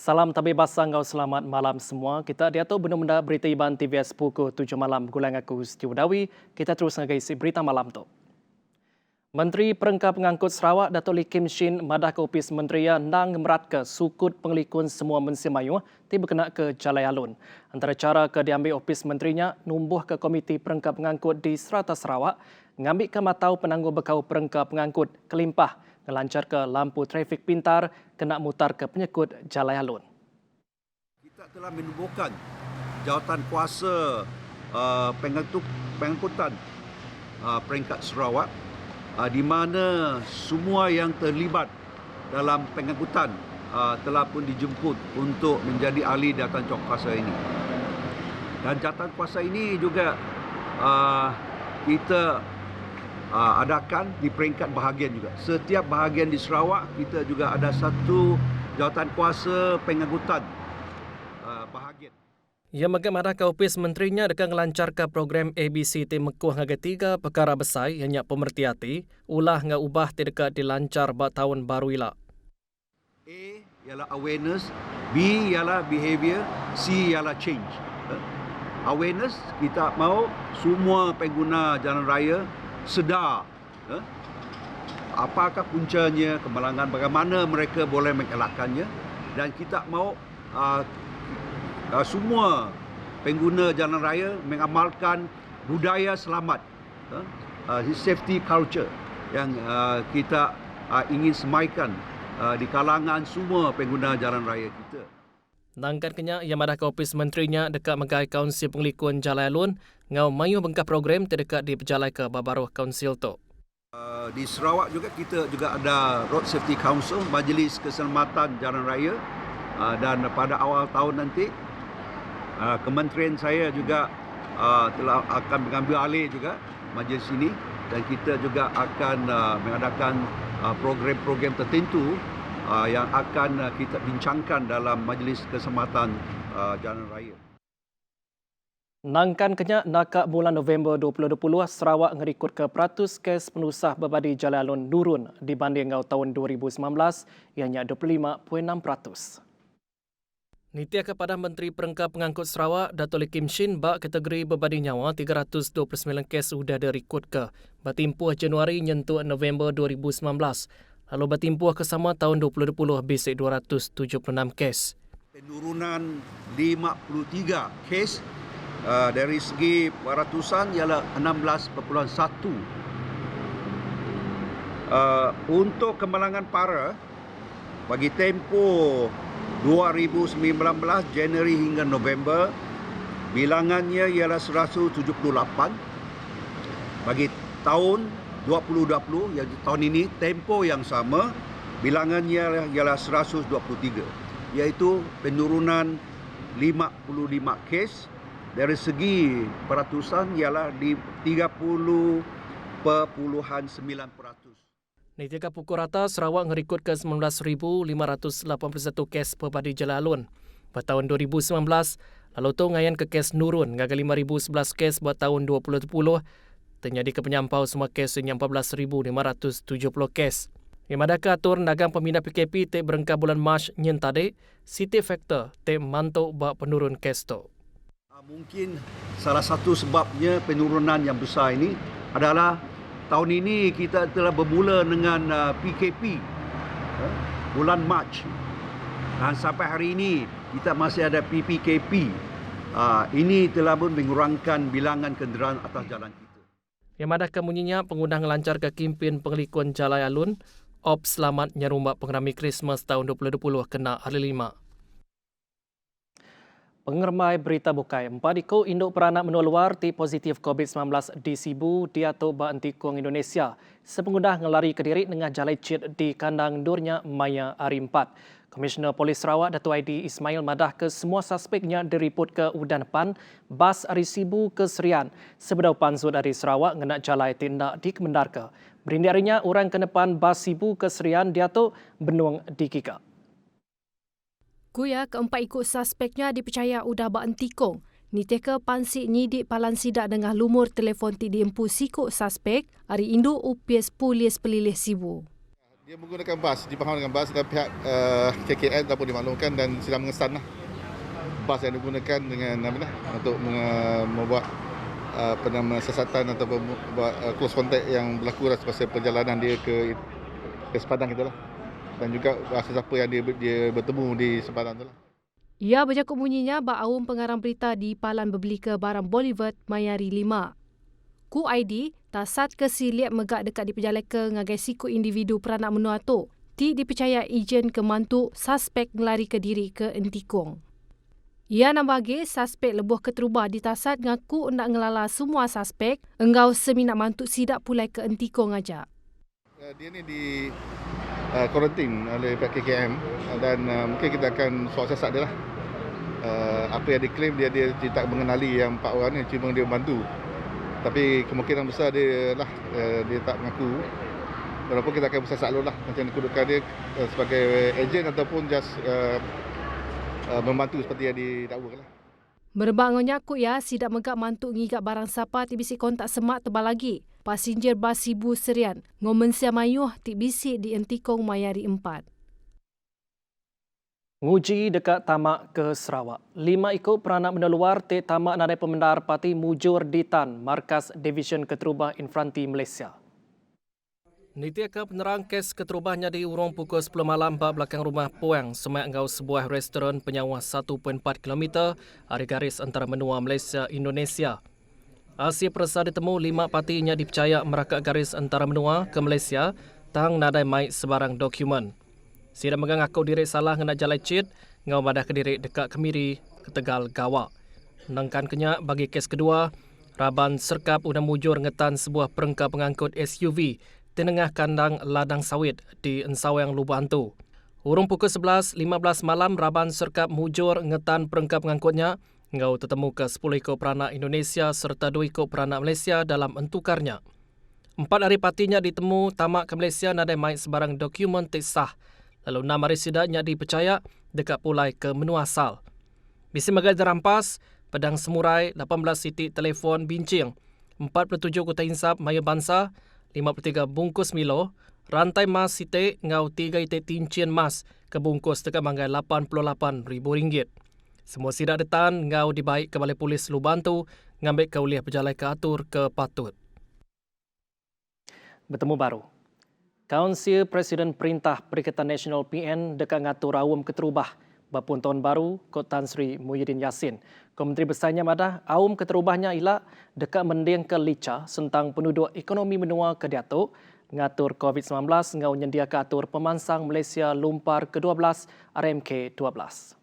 Salam tabibas sanggau, selamat malam semua. Kita diatur benda-benda berita Iban TVS pukul 7 malam. Gulang aku Siti Udawi. Kita terus mengisi berita malam tu. Menteri Perengkap Pengangkut Sarawak Datuk Lee Kim Shin madah ke Opis Menterian nang merat ke sukut pengelikun semua mensimayu tiba kena ke Jalai Alun. Antara cara ke diambil Opis Menterinya numbuh ke Komiti Perengkap Pengangkut di Serata Sarawak ngambil ke matau penangguh bekau perengkap pengangkut kelimpah ngelancar ke lampu trafik pintar kena mutar ke penyekut Jalai Alun. Kita telah menubuhkan jawatan kuasa pengangkutan peringkat Sarawak di mana semua yang terlibat dalam pengangkutan telah pun dijemput untuk menjadi ahli jawatan kuasa ini. Dan jawatan kuasa ini juga kita adakan di peringkat bahagian juga. Setiap bahagian di Sarawak kita juga ada satu jawatan kuasa pengangkutan bahagian. Ia madah ke Opis Menterinya dekat melancarkan program ABCT Mekuh ngaga 3 perkara besar yang pemertiati ulah nga ubah dekat dilancar bak tahun baru ila. A ialah awareness, B ialah behavior, C ialah change. Awareness, kita mahu semua pengguna jalan raya sedar apakah puncanya kemalangan, bagaimana mereka boleh mengelakkannya, dan kita mahu semua pengguna jalan raya mengamalkan budaya selamat, safety culture yang kita ingin semaikan di kalangan semua pengguna jalan raya kita. Nangkat kenya ia madah ke Opis Menterinya dekat megai Kaunsil Pengelikun Jalai Alun ngau mayu bengkap program terdekat di pejalai ke babaruh kaunsil tu. Di Sarawak juga kita juga ada Road Safety Council, Majlis Keselamatan Jalan Raya, dan pada awal tahun nanti kementerian saya juga telah akan mengambil alih juga majlis ini, dan kita juga akan mengadakan program-program tertentu yang akan kita bincangkan dalam Majlis Keselamatan Jalan Raya. Nangkan kenya nakak bulan November 2020 Sarawak ngerikut ke peratus kes penusah berbadi Jalai Alun nurun dibanding tahun 2019 ianya 25.6%. Nitia kepada Menteri Perengkap Pengangkut Sarawak Datuk Lee Kim Shin bak kategori berbadi nyawa 329 kes sudah dirikut ke batimpuh Januari nyentuh November 2019. Lalu batimpuh ke sama tahun 2020 bisik 276 kes. Penurunan 53 kes dari segi peratusan ialah 16.1. Untuk kemalangan para bagi tempoh 2019 Januari hingga November bilangannya ialah 178. Bagi tahun 2020 yang tahun ini tempoh yang sama bilangannya ialah 123, iaitu penurunan 55 kes. Dari segi peratusan ialah di 30.9%. Nitika pukul rata Sarawak ngerikut ke 19.581 kes berbadi Jalai Alun. Pada tahun 2019, lalu tu ngayan ke kes nurun ngaga 5.011 kes buat tahun 2020. Terjadi ke penyampau semua kes yang 14.570 kes. Yang ada ke atur nagang pemindah PKP te berengkap bulan Mac nyen tadi, City Factor te mantuk bak penurun kes tu. Mungkin salah satu sebabnya penurunan yang besar ini adalah tahun ini kita telah bermula dengan PKP bulan Mac, dan sampai hari ini kita masih ada PPKP. Ini telah pun mengurangkan bilangan kenderaan atas jalan kita. Yang ada kemunyinya pengguna ngelancar ke kimpin pengelikun Jalai Alun, Op Selamat nyerumbak pengerami Christmas tahun 2020 kena hari 5. Pengermai berita bukai, 4 iko induk peranak menua luar ti positif COVID-19 di Sibu diatur ba antikung Indonesia. Sepengguna ngelari ke diri dengan jalai cit di kandang durnya Maya hari 4. Komisioner Polis Sarawak Datuk ID Ismail madah ke semua suspeknya diriput ke udan pan bas dari Sibu ke Serian. Sebedau pansut dari Sarawak ngenak jalai tindak di Kemendarka. Berindarinya orang ke depan bas Sibu ke Serian diatur benuang di Kika. Kuya keempat ikut suspeknya dipercaya udah berentikong. Niteka pansik nyidik palan sidak dengan lumur telefon ti diempu sikuk suspek hari induk UPS Polis Pelilih Sibu. Dia menggunakan bas, dipaham dengan bas dan pihak KKN telah pun dimaklumkan dan sedang mengesan bas yang digunakan dengan untuk membuat siasatan atau membuat close contact yang berlaku semasa perjalanan dia ke sempadan kita lah. Dan juga siapa yang dia bertemu di sempadan tu lah. Ia bercakap bunyinya Aum pengarang berita di Palan berbeli ke barang Bollywood Mayari 5. Ku ID tasat ke siliap megak dekat di pejaleka ngagai siku individu peranak menua tu. Ti dipercaya ejen kemantuk suspek ngelari ke diri ke Entikong. Ia nak bagi suspek lebuh keterubah ditasat ngaku nak ngelala semua suspek engkau seminat mantuk sidak pulai ke Entikong aja. Dia ni di kuarantin oleh pihak KKM dan mungkin kita akan soal siasat dia lah. Apa yang diklaim dia tak mengenali yang 4 orang ni, cuma dia membantu. Tapi kemungkinan besar dia tak mengaku. Walaupun kita akan bersiasat dulu lah macam kedudukan dia sebagai ejen ataupun just membantu seperti yang didakwakan lah. Merebak ngonyakut ya, sidak megak mantuk ngigap barang siapa ti bisik kontak semak tebal lagi. Pasinjer bas Sibu Serian, ngomensia mayuh ti bisik di Entikong Mayari 4. Nguji dekat tamak ke Sarawak. 5 ikut peranak benda luar te tamak nadai pemendar parti mujur di Tan, Markas Division Keterubah Infanti Malaysia. Niti akan penerang kes keterubahnya di urung pukul 10 malam bak belakang rumah Puang, semak engau sebuah restoran penyawa 1.4 km hari garis antara menua Malaysia Indonesia. Asyik perasa ditemu 5 partinya dipercaya merakak garis antara menua ke Malaysia tang nadai mai sebarang dokumen. Sida megang aku diri salah ngena jalan cit, ngau badah ke diri dekat Kemiri, ke Tegal Gawak. Nangkan kenyak bagi kes kedua, Raban serkap udah mujur ngetan sebuah perengkap pengangkut SUV di tengah kandang ladang sawit di Ensawang Lubang tu. Urung pukul 11.15 malam, Raban serkap mujur ngetan perengkap pengangkutnya, ngau tertemu ke 10 ikut peranak Indonesia serta 2 ikut peranak Malaysia dalam entukarnya. 4 hari partinya ditemu tamak ke Malaysia nadai mai sebarang dokumen tak sah. Lalu 6 hari sidaknya dipercaya dekat pulai ke menua asal. Bisi magai dirampas, pedang semurai, 18 titik telefon bincing, 47 kotak insap maya bansa, 53 bungkus Milo, rantai mas sitik ngau 3 itik tincian mas kebungkus dekat manggai RM88,000. Semua sidak detan ngau dibaik ke Balai Polis Lubang tu ngambil ke uliah berjalan ke atur ke patut. Bertemu baru. Kaunsil Presiden Perintah Perikatan Nasional PN dekat ngatur awam keterubah bapun tahun baru Kod Tan Sri Muhyiddin Yassin. Menteri Besarnya madah awam keterubahnya ialah dekat mending ke lica tentang penduduk ekonomi menua ke Datuk ngatur COVID-19 ngau nyendia ke atur pemansang Malaysia lumpar ke-12 RMK 12.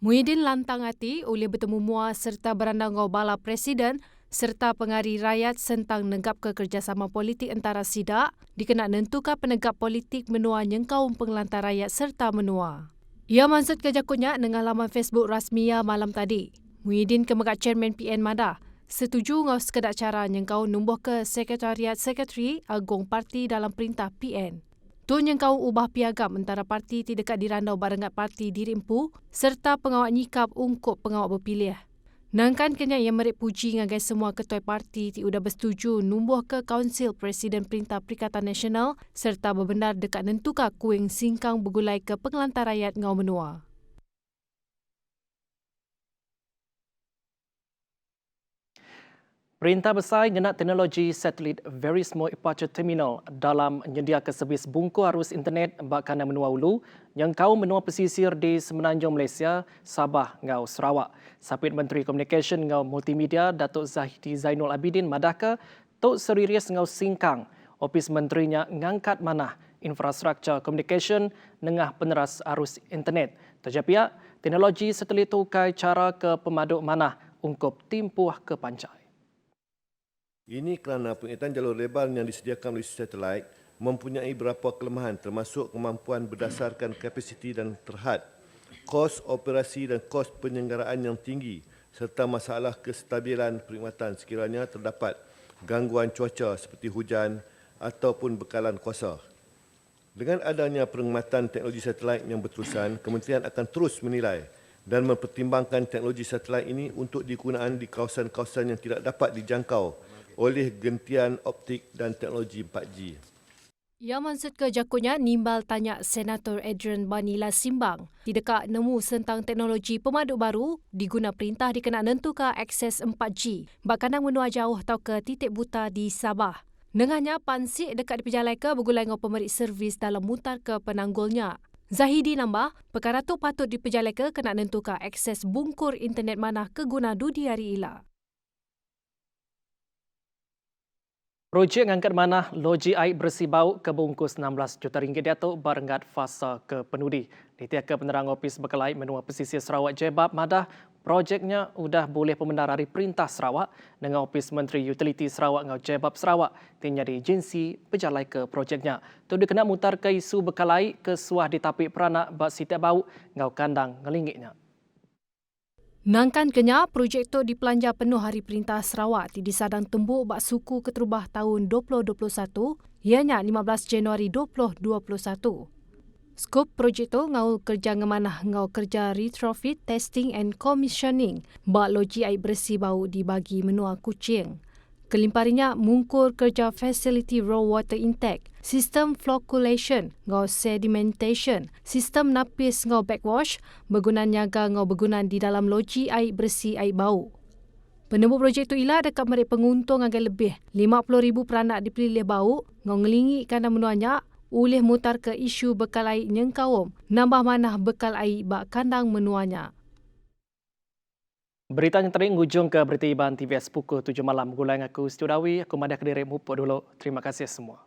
Muhyiddin lantang hati oleh bertemu mua serta beranda ngau bala Presiden serta pengari rakyat tentang negap ke kerjasama politik antara sidak dikena nentukan penegap politik menua nyengkaum pengelantar rakyat serta menua. Ia maksud kejakutnya dengan laman Facebook rasminya malam tadi. Muhyiddin kemegat Chairman PN Madah setuju ngau sekedak cara nyengkau numbuh ke Sekretari Agong Parti dalam perintah PN. Tu nyengkau ubah piagam antara parti ti dekat dirandau barengat parti dirimpu serta pengawal nyikap ungkup pengawal berpilih. Nangkan kena yang merik puji ngagai semua ketua parti ti udah bersetuju numbuh ke Kaunsil Presiden Perintah Perikatan Nasional serta berbenar dekat nentuka kuing singkang bergulai ke pengelantar rakyat ngau menua. Perintah Besar ngenat teknologi satelit Very Small Aperture Terminal dalam menyediakan servis bungku arus internet bakana menua ulu yang kaum menua pesisir di Semenanjung Malaysia, Sabah ngau Sarawak. Sapit Menteri Komunikasi ngau Multimedia Datuk Zahidi Zainul Abidin madaka Tok Serius ngau singkang ofis menterinya ngangkat manah infrastruktur komunikasi nengah peneras arus internet. Terjapia teknologi satelit tukai cara ke pemaduk manah ungkup timpuh ke pancai. Ini kerana pengiritan jalur lebar yang disediakan oleh satelit mempunyai beberapa kelemahan termasuk kemampuan berdasarkan kapasiti dan terhad, kos operasi dan kos penyelenggaraan yang tinggi serta masalah kestabilan perkhidmatan sekiranya terdapat gangguan cuaca seperti hujan ataupun bekalan kuasa. Dengan adanya penghormatan teknologi satelit yang berterusan, Kementerian akan terus menilai dan mempertimbangkan teknologi satelit ini untuk digunakan di kawasan-kawasan yang tidak dapat dijangkau oleh gentian optik dan teknologi 4G. Ia maksud ke jakutnya nimbal tanya Senator Adrian Banila Simbang. Tidakkah nemu tentang teknologi pemaduk baru diguna perintah dikena nentukan akses 4G bakkanang menua jauh atau ke titik buta di Sabah. Dengannya pansik dekat di pejalai ke bergulai dengan pemerik servis dalam mutar ke penanggulnya. Zahidi nambah, perkara tu patut di pejalai ke kena nentukan akses bungkur internet mana ke guna dudi hari ila. Projek ngangkat manah loji air bersih bau ke bungkus 16 juta ringgit diatuk barengat fasa ke penudi. Ditiaka penerang ofis Bekalai Menua Pesisir Sarawak Jebab Madah, projeknya sudah boleh pembendarari perintah Sarawak dengan ofis Menteri Utiliti Sarawak ngau Jebab Sarawak tinya di agensi berjalai ke projeknya. Tu dikena mutar ke isu Bekalai ke suah ditapik peranak bak sitiap bau ngau kandang ngelingiknya. Nangkan kenya, projek tu dipelanja penuh Hari Perintah Sarawak di sadang tembuk bak suku keterubah tahun 2021, ianya 15 Januari 2021. Skop projek tu ngau kerja ngemanah ngau kerja retrofit, testing and commissioning bak loji air bersih bau dibagi menua Kuching. Kelimparinya mungkur kerja facility raw water intake, sistem flocculation ngau sedimentation, sistem napis ngau backwash, bergunan nyaga ngau bergunan di dalam loji air bersih air bau. Penemu projek tu ialah dekat merik penguntung agak lebih 50,000 peranak dipilih bau ngau ngelingi kerana menuanya ulih mutar ke isu bekal air nyengkawum, nambah manah bekal air bak kandang menuanya. Berita yang tadi ngujung ke Berita Iban TVS pukul 7 malam. Gulai aku Studio Dawi, aku Madia Kediri Mupuk dulu. Terima kasih semua.